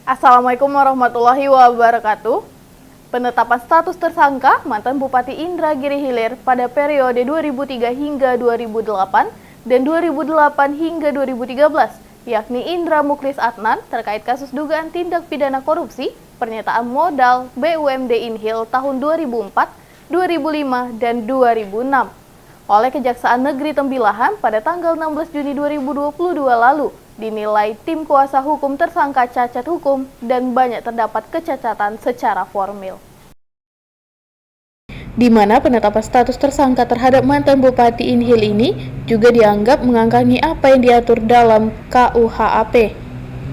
Assalamualaikum warahmatullahi wabarakatuh. Penetapan status tersangka mantan Bupati Indragiri Hilir pada periode 2003 hingga 2008 dan 2008 hingga 2013, yakni Indra Mukhlis Adnan terkait kasus dugaan tindak pidana korupsi, pernyataan modal BUMD Inhil tahun 2004, 2005, dan 2006 oleh Kejaksaan Negeri Tembilahan pada tanggal 16 Juni 2022 lalu, dinilai tim kuasa hukum tersangka cacat hukum dan banyak terdapat kecacatan secara formil. Di mana penetapan status tersangka terhadap mantan Bupati Inhil ini juga dianggap mengangkangi apa yang diatur dalam KUHP.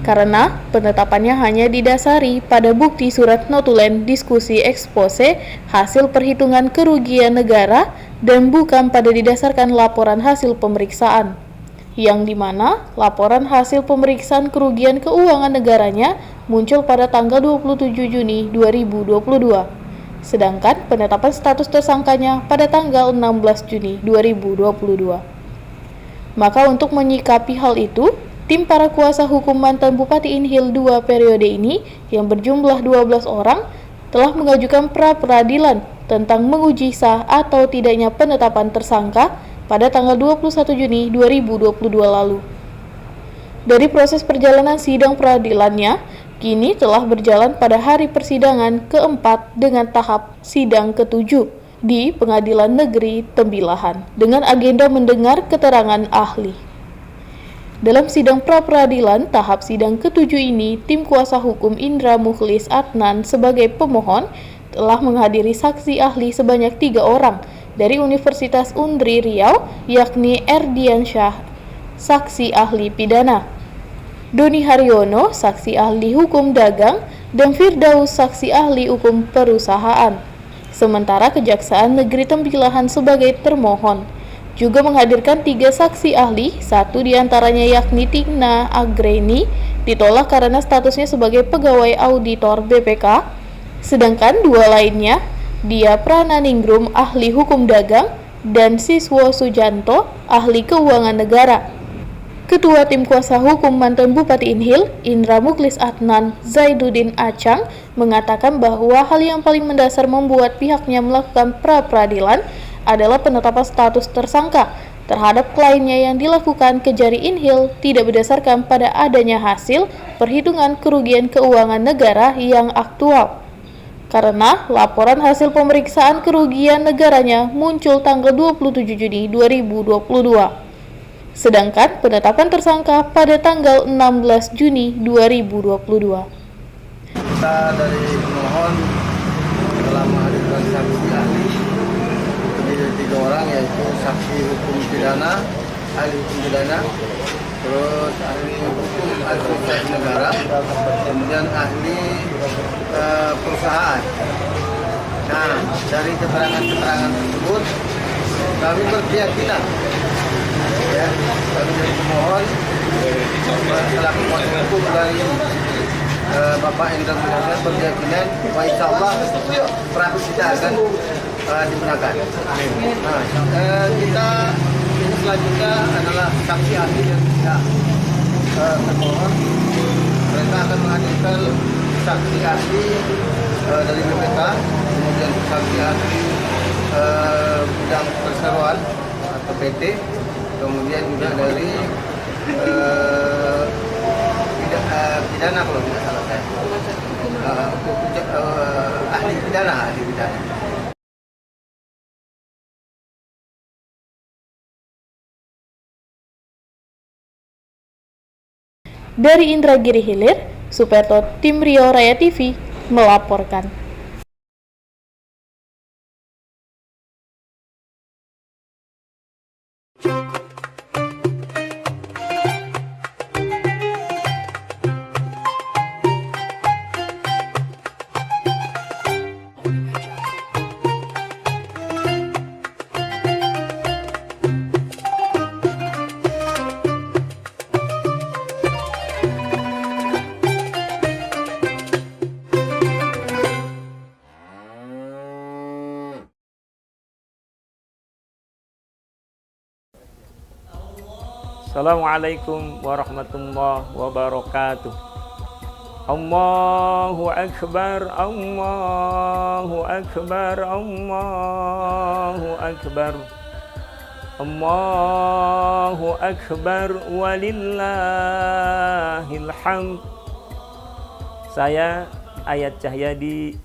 Karena penetapannya hanya didasari pada bukti surat notulen diskusi ekspose hasil perhitungan kerugian negara dan bukan pada didasarkan laporan hasil pemeriksaan, yang dimana laporan hasil pemeriksaan kerugian keuangan negaranya muncul pada tanggal 27 Juni 2022, sedangkan penetapan status tersangkanya pada tanggal 16 Juni 2022. Maka untuk menyikapi hal itu, tim para kuasa hukum mantan Bupati Inhil 2 periode ini yang berjumlah 12 orang telah mengajukan pra-peradilan tentang menguji sah atau tidaknya penetapan tersangka pada tanggal 21 Juni 2022 lalu. Dari proses perjalanan sidang peradilannya, kini telah berjalan pada hari persidangan keempat dengan tahap sidang ketujuh di Pengadilan Negeri Tembilahan dengan agenda mendengar keterangan ahli. Dalam sidang pra-peradilan tahap sidang ketujuh ini, tim kuasa hukum Indra Mukhlis Adnan sebagai pemohon telah menghadiri saksi ahli sebanyak 3 orang dari Universitas Undri Riau, yakni Erdiansyah, saksi ahli pidana, Doni Haryono, saksi ahli hukum dagang, dan Firdaus, saksi ahli hukum perusahaan. Sementara Kejaksaan Negeri Tembilahan sebagai termohon juga menghadirkan 3 saksi ahli, satu diantaranya yakni Tina Agreni ditolak karena statusnya sebagai pegawai auditor BPK, sedangkan 2 lainnya Dia Prananingrum, ahli hukum dagang, dan Siswo Sujanto, ahli keuangan negara. Ketua tim kuasa hukum mantan Bupati Inhil, Indra Mukhlis Adnan Zaiduddin Acang, mengatakan bahwa hal yang paling mendasar membuat pihaknya melakukan pra-peradilan adalah penetapan status tersangka terhadap kliennya yang dilakukan Kejari Inhil tidak berdasarkan pada adanya hasil perhitungan kerugian keuangan negara yang aktual. Karena laporan hasil pemeriksaan kerugian negaranya muncul tanggal 27 Juni 2022. Sedangkan penetapan tersangka pada tanggal 16 Juni 2022. Kita dari pemohon telah menghadirkan saksi ahli terdiri dari 3 orang, yaitu saksi hukum pidana, ahli hukum pidana, terus ahli hukum administrasi negara, kemudian ahli perusahaan. Nah, dari keterangan-keterangan tersebut kami berkeyakinan, ya, kami dari pemohon selaku kuasa hukum dari Bapak Indra Mukhlis berkeyakinan bahwa insya Allah pra kita akan dimenangkan. Nah, kita ini selanjutnya adalah saksi ahli dan pihak termohon. Mereka akan menghadirkan saksi ahli dari BPK, kemudian saksi ahli bidang perseroan atau PT, kemudian juga dari pidana kalau tidak salah saya, ahli pidana. Dari Indragiri Hilir, Superto, Tim Rio Raya TV melaporkan. Assalamualaikum warahmatullahi wabarakatuh. Allahu Akbar, Allahu Akbar, Allahu Akbar, Allahu Akbar, walillahil hamd. Saya Ayat Cahyadi,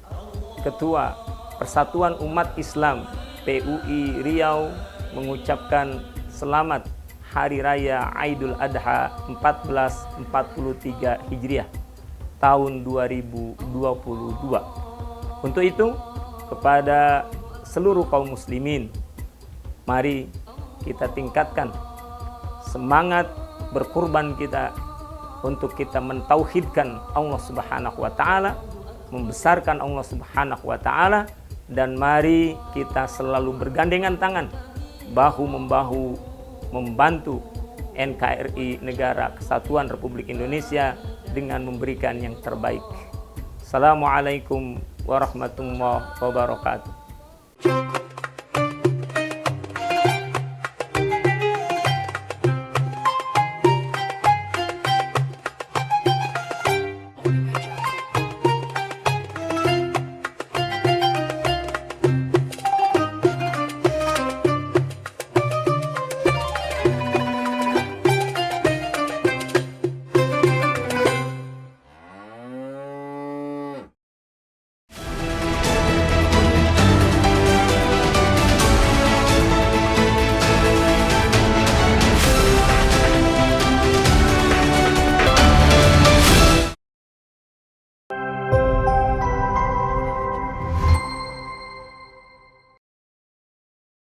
Ketua Persatuan Umat Islam PUI Riau, mengucapkan selamat Hari Raya Idul Adha 1443 Hijriah tahun 2022. Untuk itu, kepada seluruh kaum muslimin, mari kita tingkatkan semangat berkurban kita untuk kita mentauhidkan Allah Subhanahu wa taala, membesarkan Allah Subhanahu wa taala, dan mari kita selalu bergandengan tangan, bahu membahu membantu NKRI Negara Kesatuan Republik Indonesia dengan memberikan yang terbaik. Assalamualaikum warahmatullahi wabarakatuh.